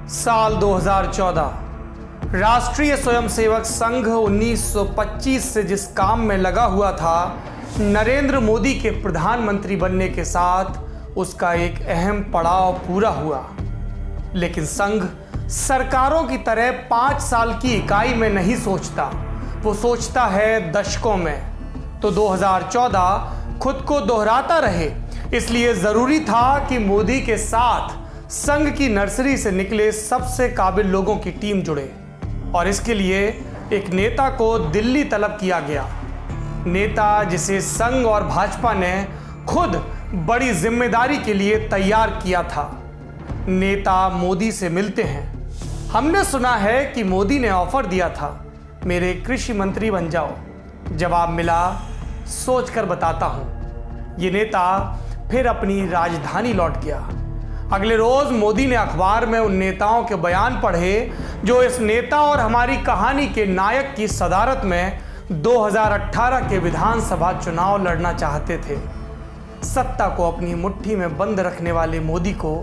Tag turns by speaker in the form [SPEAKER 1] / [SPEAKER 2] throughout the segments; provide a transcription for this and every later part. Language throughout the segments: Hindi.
[SPEAKER 1] साल 2014 राष्ट्रीय स्वयंसेवक संघ 1925 से जिस काम में लगा हुआ था, नरेंद्र मोदी के प्रधानमंत्री बनने के साथ उसका एक अहम पड़ाव पूरा हुआ। लेकिन संघ सरकारों की तरह 5 साल की इकाई में नहीं सोचता, वो सोचता है दशकों में। तो 2014 खुद को दोहराता रहे, इसलिए जरूरी था कि मोदी के साथ संघ की नर्सरी से निकले सबसे काबिल लोगों की टीम जुड़े और इसके लिए एक नेता को दिल्ली तलब किया गया। नेता जिसे संघ और भाजपा ने खुद बड़ी जिम्मेदारी के लिए तैयार किया था। नेता मोदी से मिलते हैं। हमने सुना है कि मोदी ने ऑफर दिया था, मेरे कृषि मंत्री बन जाओ। जवाब मिला, सोचकर बताता हूं। ये नेता फिर अपनी राजधानी लौट गया। अगले रोज मोदी ने अखबार में उन नेताओं के बयान पढ़े जो इस नेता और हमारी कहानी के नायक की सदारत में 2018 के विधानसभा चुनाव लड़ना चाहते थे। सत्ता को अपनी मुट्ठी में बंद रखने वाले मोदी को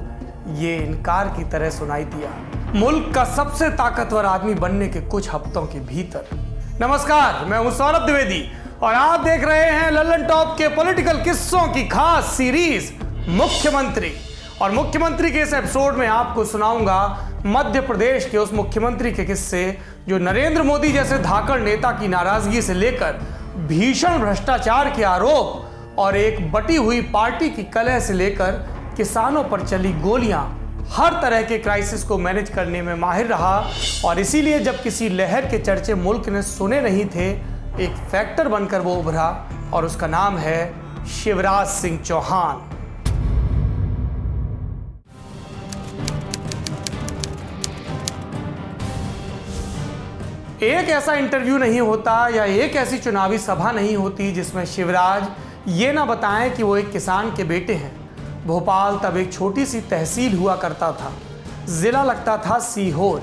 [SPEAKER 1] ये इनकार की तरह सुनाई दिया, मुल्क का सबसे ताकतवर आदमी बनने के कुछ हफ्तों के भीतर। नमस्कार, मैं हूं सौरभ द्विवेदी और आप देख रहे हैं लल्लन टॉप के पॉलिटिकल किस्सों की खास सीरीज मुख्यमंत्री। और मुख्यमंत्री के इस एपिसोड में आपको सुनाऊंगा मध्य प्रदेश के उस मुख्यमंत्री के किस्से जो नरेंद्र मोदी जैसे धाकड़ नेता की नाराजगी से लेकर भीषण भ्रष्टाचार के आरोप और एक बटी हुई पार्टी की कलह से लेकर किसानों पर चली गोलियां, हर तरह के क्राइसिस को मैनेज करने में माहिर रहा। और इसीलिए जब किसी लहर के चर्चे मुल्क ने सुने नहीं थे, एक फैक्टर बनकर वो उभरा और उसका नाम है शिवराज सिंह चौहान। एक ऐसा इंटरव्यू नहीं होता या एक ऐसी चुनावी सभा नहीं होती जिसमें शिवराज ये ना बताएं कि वो एक किसान के बेटे हैं। भोपाल तब एक छोटी सी तहसील हुआ करता था, जिला लगता था सीहोर।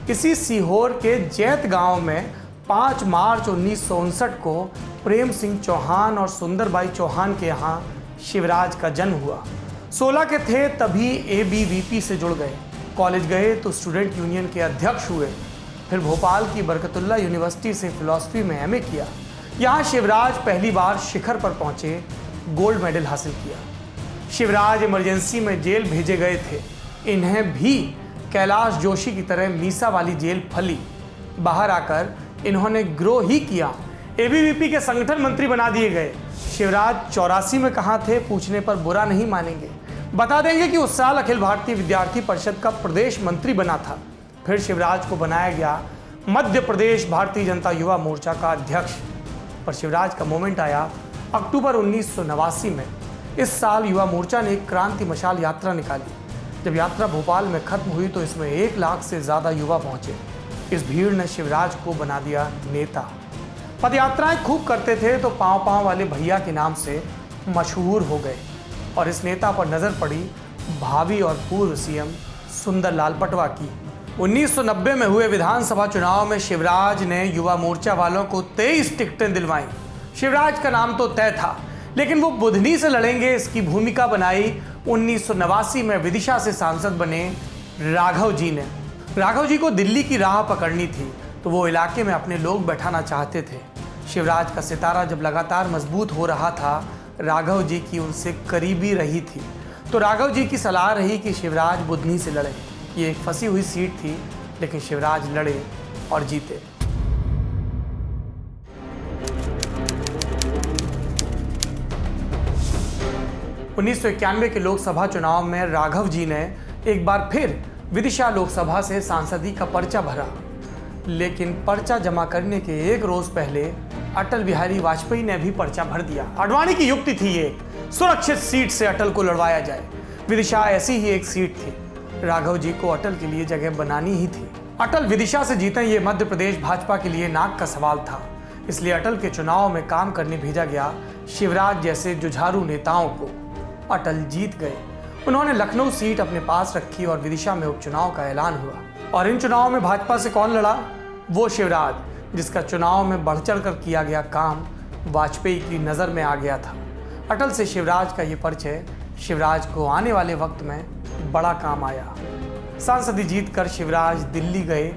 [SPEAKER 1] इसी सीहोर के जैत गांव में 5 मार्च 1959 को प्रेम सिंह चौहान और सुंदरबाई चौहान के यहाँ शिवराज का जन्म हुआ। 16 के थे तभी ABVP से जुड़ गए। कॉलेज गए तो स्टूडेंट यूनियन के अध्यक्ष हुए। फिर भोपाल की बरकतुल्लाह यूनिवर्सिटी से फिलॉसफी में MA किया। यहाँ शिवराज पहली बार शिखर पर पहुंचे, गोल्ड मेडल हासिल किया। शिवराज इमरजेंसी में जेल भेजे गए थे। इन्हें भी कैलाश जोशी की तरह मीसा वाली जेल फली। बाहर आकर इन्होंने ग्रो ही किया। ABVP के संगठन मंत्री बना दिए गए। शिवराज 84 में कहाँ थे पूछने पर बुरा नहीं मानेंगे, बता देंगे कि उस साल अखिल भारतीय विद्यार्थी परिषद का प्रदेश मंत्री बना था। फिर शिवराज को बनाया गया मध्य प्रदेश भारतीय जनता युवा मोर्चा का अध्यक्ष। पर शिवराज का मोमेंट आया अक्टूबर 1989 में। इस साल युवा मोर्चा ने एक क्रांति मशाल यात्रा निकाली। जब यात्रा भोपाल में खत्म हुई तो इसमें 1 लाख से ज़्यादा युवा पहुंचे। इस भीड़ ने शिवराज को बना दिया नेता। पदयात्राएं खूब करते थे तो पाँव पाँव वाले भैया के नाम से मशहूर हो गए। और इस नेता पर नज़र पड़ी भावी और पूर्व CM सुंदरलाल पटवा की। 1990 में हुए विधानसभा चुनाव में शिवराज ने युवा मोर्चा वालों को 23 टिकटें दिलवाई। शिवराज का नाम तो तय था, लेकिन वो बुधनी से लड़ेंगे इसकी भूमिका बनाई 1989 में विदिशा से सांसद बने राघव जी ने। राघव जी को दिल्ली की राह पकड़नी थी तो वो इलाके में अपने लोग बैठाना चाहते थे। शिवराज का सितारा जब लगातार मजबूत हो रहा था, राघव जी की उनसे करीबी रही थी। तो राघव जी की सलाह रही कि शिवराज बुधनी से लड़े। ये एक फंसी हुई सीट थी, लेकिन शिवराज लड़े और जीते। उन्नीस के लोकसभा चुनाव में राघव जी ने एक बार फिर विदिशा लोकसभा से सांसदी का पर्चा भरा। लेकिन पर्चा जमा करने के 1 रोज पहले अटल बिहारी वाजपेयी ने भी पर्चा भर दिया। आडवाणी की युक्ति थी ये, सुरक्षित सीट से अटल को लड़वाया जाए। विदिशा ऐसी ही एक सीट थी। राघव जी को अटल के लिए जगह बनानी ही थी। अटल विदिशा से जीते ये मध्य प्रदेश भाजपा के लिए नाक का सवाल था। इसलिए अटल के चुनाव में काम करने भेजा गया शिवराज जैसे जुझारू नेताओं को। अटल जीत गए। उन्होंने लखनऊ सीट अपने पास रखी और विदिशा में उपचुनाव का ऐलान हुआ। और इन चुनाव में भाजपा से कौन लड़ा? वो शिवराज, जिसका चुनाव में बढ़ चढ़ कर किया गया काम वाजपेयी की नज़र में आ गया था। अटल से शिवराज का ये परिचय शिवराज को आने वाले वक्त में बड़ा काम आया। सांसदी जीतकर शिवराज दिल्ली गए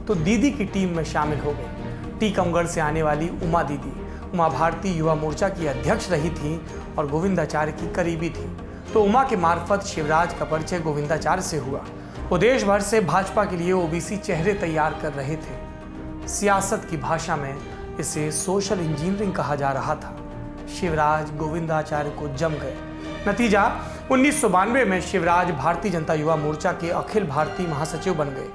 [SPEAKER 1] तो दीदी की टीम में शामिल हो गए। टीकमगढ़ से आने वाली उमा दीदी उमा भारती युवा मोर्चा की अध्यक्ष रही थी और गोविंदाचार्य की करीबी थी, तो उमा के मार्फत शिवराज का परिचय गोविंदाचार्य से हुआ। वो देश भर से भाजपा के लिए ओबीसी चेहरे तैयार कर रहे थे। सियासत की भाषा में इसे सोशल इंजीनियरिंग कहा जा रहा था। शिवराज गोविंदाचार्य को जम गए। नतीजा 1992 में शिवराज भारतीय जनता युवा मोर्चा के अखिल भारतीय महासचिव बन गए।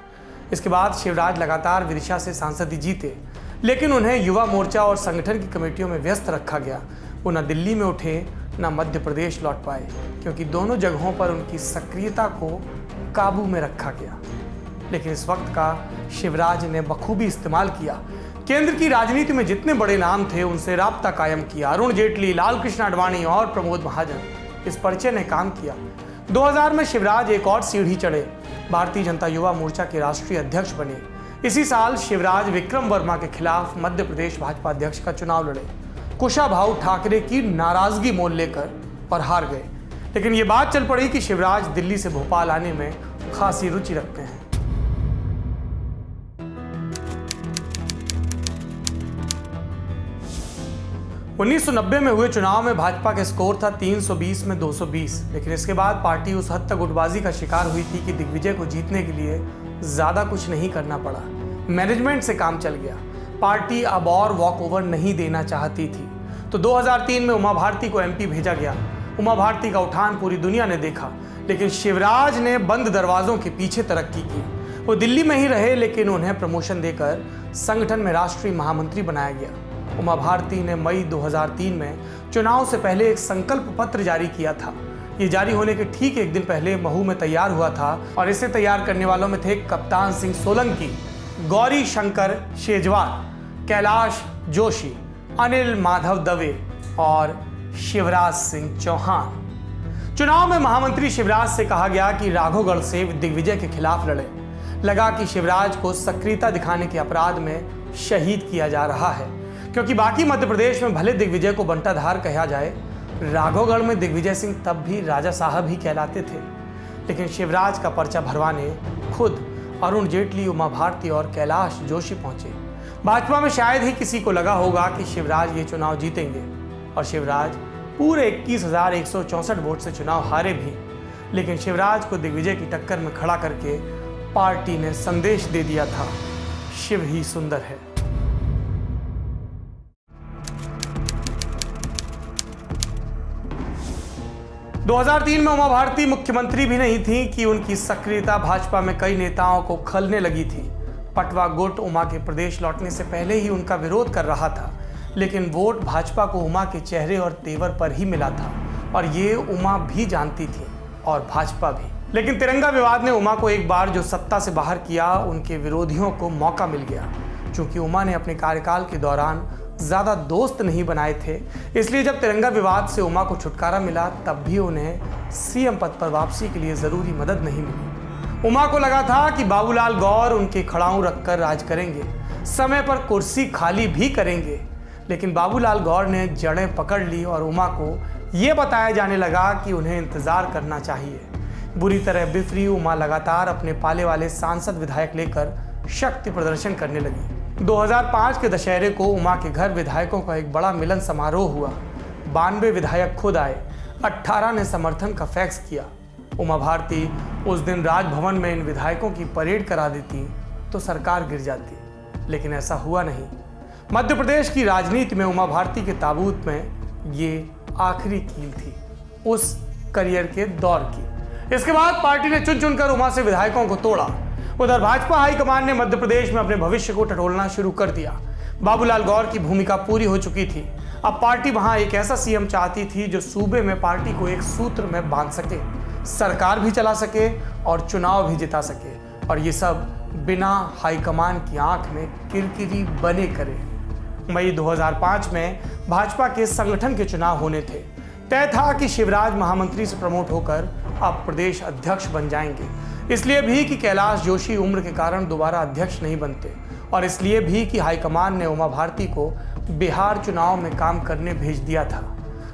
[SPEAKER 1] इसके बाद शिवराज लगातार विदिशा से सांसदी जीते, लेकिन उन्हें युवा मोर्चा और संगठन की कमेटियों में व्यस्त रखा गया। वो न दिल्ली में उठे न मध्य प्रदेश लौट पाए, क्योंकि दोनों जगहों पर उनकी सक्रियता को काबू में रखा गया। लेकिन इस वक्त का शिवराज ने बखूबी इस्तेमाल किया। केंद्र की राजनीति में जितने बड़े नाम थे उनसे राब्ता कायम किया। अरुण जेटली, लालकृष्ण आडवाणी और प्रमोद महाजन, इस परिचय ने काम किया। 2000 में शिवराज एक और सीढ़ी चढ़े, भारतीय जनता युवा मोर्चा के राष्ट्रीय अध्यक्ष बने। इसी साल शिवराज विक्रम वर्मा के खिलाफ मध्य प्रदेश भाजपा अध्यक्ष का चुनाव लड़े। कुशाभाऊ ठाकरे की नाराजगी मोल लेकर और हार गए। लेकिन ये बात चल पड़ी कि शिवराज दिल्ली से भोपाल आने में खासी रुचि रखते हैं। उन्नीस सौ 1990 में हुए चुनाव में भाजपा का स्कोर था 320 में 220, लेकिन इसके बाद पार्टी उस हद तक गुटबाजी का शिकार हुई थी कि दिग्विजय को जीतने के लिए ज्यादा कुछ नहीं करना पड़ा। मैनेजमेंट से काम चल गया। पार्टी अब और वॉकओवर नहीं देना चाहती थी, तो 2003 में उमा भारती को एमपी भेजा गया। उमा भारती का उठान पूरी दुनिया ने देखा, लेकिन शिवराज ने बंद दरवाजों के पीछे तरक्की की। वो दिल्ली में ही रहे, लेकिन उन्हें प्रमोशन देकर संगठन में राष्ट्रीय महामंत्री बनाया गया। उमा भारती ने मई 2003 में चुनाव से पहले एक संकल्प पत्र जारी किया था। ये जारी होने के ठीक एक दिन पहले महू में तैयार हुआ था और इसे तैयार करने वालों में थे कप्तान सिंह सोलंकी, गौरी शंकर शेजवार, कैलाश जोशी, अनिल माधव दवे और शिवराज सिंह चौहान। चुनाव में महामंत्री शिवराज से कहा गया कि राघोगढ़ से दिग्विजय के खिलाफ लड़े। लगा कि शिवराज को सक्रियता दिखाने के अपराध में शहीद किया जा रहा है, क्योंकि बाकी मध्य प्रदेश में भले दिग्विजय को बंटाधार कहा जाए, राघोगढ़ में दिग्विजय सिंह तब भी राजा साहब ही कहलाते थे। लेकिन शिवराज का पर्चा भरवाने खुद अरुण जेटली, उमा भारती और कैलाश जोशी पहुंचे। भाजपा में शायद ही किसी को लगा होगा कि शिवराज ये चुनाव जीतेंगे, और शिवराज पूरे 21,164 वोट से चुनाव हारे भी। लेकिन शिवराज को दिग्विजय की टक्कर में खड़ा करके पार्टी ने संदेश दे दिया था, शिव ही सुंदर है। दो 2003 में उमा भारती मुख्यमंत्री भी नहीं थी कि उनकी सक्रियता भाजपा में कई नेताओं को खलने लगी थी। पटवा गुट उमा के प्रदेश लौटने से पहले ही उनका विरोध कर रहा था, लेकिन वोट भाजपा को उमा के चेहरे और तेवर पर ही मिला था, और ये उमा भी जानती थी और भाजपा भी। लेकिन तिरंगा विवाद ने उमा को एक बार जो सत्ता से बाहर किया, उनके विरोधियों को मौका मिल गया। चूंकि उमा ने अपने कार्यकाल के दौरान ज्यादा दोस्त नहीं बनाए थे, इसलिए जब तिरंगा विवाद से उमा को छुटकारा मिला, तब भी उन्हें सीएम पद पर वापसी के लिए जरूरी मदद नहीं मिली। उमा को लगा था कि बाबूलाल गौर उनके खड़ाऊं रखकर राज करेंगे, समय पर कुर्सी खाली भी करेंगे। लेकिन बाबूलाल गौर ने जड़ें पकड़ ली और उमा को यह बताया जाने लगा कि उन्हें इंतजार करना चाहिए। बुरी तरह बिफरी उमा लगातार अपने पाले वाले सांसद विधायक लेकर शक्ति प्रदर्शन करने लगी। 2005 के दशहरे को उमा के घर विधायकों का एक बड़ा मिलन समारोह हुआ। 92 विधायक खुद आए, 18 ने समर्थन का फैक्स किया। उमा भारती उस दिन राजभवन में इन विधायकों की परेड करा देती तो सरकार गिर जाती, लेकिन ऐसा हुआ नहीं। मध्य प्रदेश की राजनीति में उमा भारती के ताबूत में ये आखिरी कील थी उस करियर के दौर की। इसके बाद पार्टी ने चुन चुनकर उमा से विधायकों को तोड़ा। उधर भाजपा हाईकमान ने मध्य प्रदेश में अपने भविष्य को टटोलना शुरू कर दिया। बाबूलाल गौर की भूमिका पूरी हो चुकी थी। अब पार्टी वहां एक ऐसा सीएम चाहती थी जो सूबे में पार्टी को एक सूत्र में बांध सके, सरकार भी चला सके और चुनाव भी जिता सके, और ये सब बिना हाईकमान की आंख में किरकिरी बने करे। मई 2005 में भाजपा के संगठन के चुनाव होने थे। तय था कि शिवराज महामंत्री से प्रमोट होकर अब प्रदेश अध्यक्ष बन जाएंगे। इसलिए भी कि कैलाश जोशी उम्र के कारण दोबारा अध्यक्ष नहीं बनते, और इसलिए भी कि हाईकमान ने उमा भारती को बिहार चुनाव में काम करने भेज दिया था।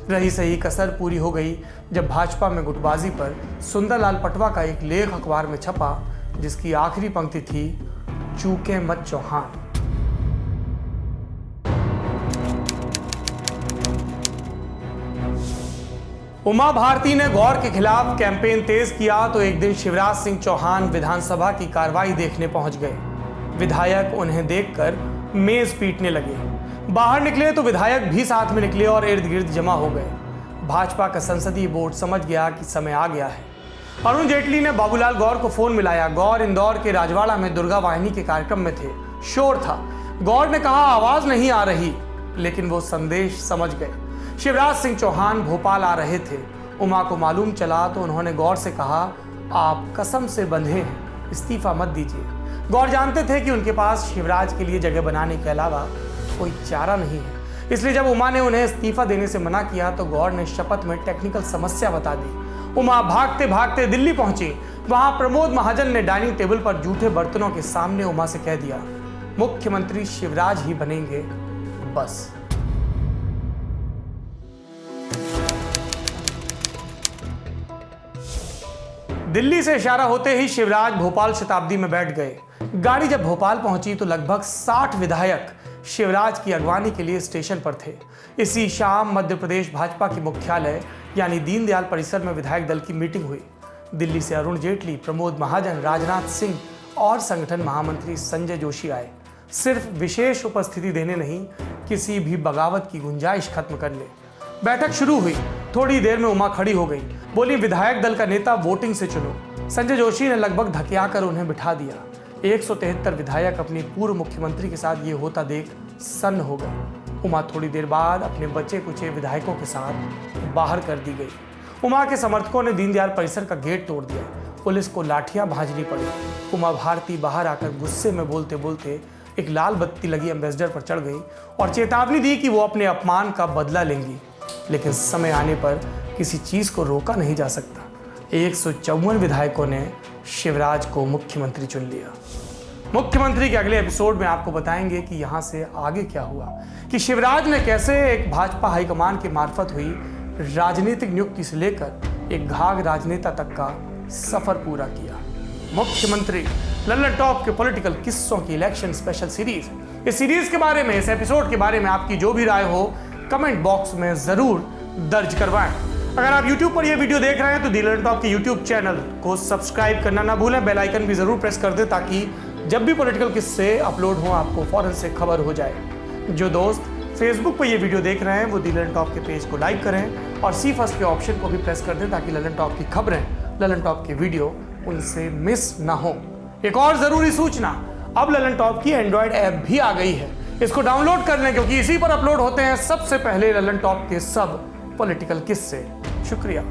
[SPEAKER 1] रही सही कसर पूरी हो गई जब भाजपा में गुटबाजी पर सुंदरलाल पटवा का एक लेख अखबार में छपा, जिसकी आखिरी पंक्ति थी, चूके मत चौहान। उमा भारती ने गौर के खिलाफ कैंपेन तेज किया तो एक दिन शिवराज सिंह चौहान विधानसभा की कार्रवाई देखने पहुंच गए। विधायक उन्हें देखकर मेज पीटने लगे। बाहर निकले तो विधायक भी साथ में निकले और इर्द गिर्द जमा हो गए। भाजपा का संसदीय बोर्ड समझ गया कि समय आ गया है। अरुण जेटली ने बाबूलाल गौर को फोन मिलाया। गौर इंदौर के राजवाड़ा में दुर्गा वाहिनी के कार्यक्रम में थे। शोर था। गौर ने कहा, आवाज नहीं आ रही, लेकिन वो संदेश समझ गए। शिवराज सिंह चौहान भोपाल आ रहे थे। उमा को मालूम चला तो उन्होंने गौर से कहा, आप कसम से बंधे हैं, इस्तीफा मत दीजिए। गौर जानते थे कि उनके पास शिवराज के लिए जगह बनाने के अलावा कोई चारा नहीं है। इसलिए जब उमा ने उन्हें इस्तीफा देने से मना किया तो गौर ने शपथ में टेक्निकल समस्या बता दी। उमा भागते भागते दिल्ली पहुंची। वहां प्रमोद महाजन ने डाइनिंग टेबल पर जूठे बर्तनों के सामने उमा से कह दिया, मुख्यमंत्री शिवराज ही बनेंगे, बस। दिल्ली से इशारा होते ही शिवराज भोपाल शताब्दी में बैठ गए। गाड़ी जब भोपाल पहुंची तो लगभग 60 विधायक शिवराज की अगवानी के लिए स्टेशन पर थे। इसी शाम मध्य प्रदेश भाजपा के मुख्यालय यानी दीनदयाल परिसर में विधायक दल की मीटिंग हुई। दिल्ली से अरुण जेटली, प्रमोद महाजन, राजनाथ सिंह और संगठन महामंत्री संजय जोशी आए। सिर्फ विशेष उपस्थिति देने नहीं, किसी भी बगावत की गुंजाइश खत्म कर ले। बैठक शुरू हुई। थोड़ी देर में उमा खड़ी हो गई, बोली, विधायक दल का नेता वोटिंग से चुनो। संजय जोशी ने लगभग धकियाकर उन्हें बिठा दिया। 173 विधायक अपने पूर्व मुख्यमंत्री के साथ ये होता देख सन्न हो गए। उमा थोड़ी देर बाद अपने बचे कुचे विधायकों के साथ बाहर कर दी गई। उमा के समर्थकों ने दीनदयाल परिसर का गेट तोड़ दिया। पुलिस को लाठियां भांजनी पड़ी। उमा भारती बाहर आकर गुस्से में बोलते बोलते एक लाल बत्ती लगी एम्बेसडर पर चढ़ गई और चेतावनी दी कि वो अपने अपमान का बदला लेंगी। लेकिन समय आने पर किसी चीज को रोका नहीं जा सकता। 154 विधायकों ने शिवराज को मुख्यमंत्री चुन लिया। मुख्यमंत्री के अगले एपिसोड में आपको बताएंगे कि यहां से आगे क्या हुआ, कि शिवराज ने कैसे एक भाजपा हाईकमान के मार्फत हुई राजनीतिक नियुक्ति से लेकर एक घाघ राजनेता तक का सफर पूरा किया। मुख्यमंत्री लल्लन टॉप के पॉलिटिकल किस्सों की इलेक्शन स्पेशल सीरीज। इस सीरीज के बारे में, इस एपिसोड के बारे में आपकी जो भी राय हो कमेंट बॉक्स में जरूर दर्ज करवाएं। अगर आप YouTube पर यह वीडियो देख रहे हैं तो दी लल्लन टॉप के YouTube चैनल को सब्सक्राइब करना ना भूलें। बेल आइकन भी जरूर प्रेस कर दें ताकि जब भी पॉलिटिकल किस्से अपलोड हो आपको फौरन से खबर हो जाए। जो दोस्त फेसबुक पर यह वीडियो देख रहे हैं वो दी लल्लन टॉप के पेज को लाइक करें और सी फर्स्ट के ऑप्शन को भी प्रेस कर दें ताकि लल्लन टॉप की खबरें, लल्लन टॉप के वीडियो उनसे मिस ना हो। एक और जरूरी सूचना, अब लल्लन टॉप की एंड्रॉयड ऐप भी आ गई है। इसको डाउनलोड कर लें क्योंकि इसी पर अपलोड होते हैं सबसे पहले लल्लन टॉप के सब पॉलिटिकल किस्से। शुक्रिया।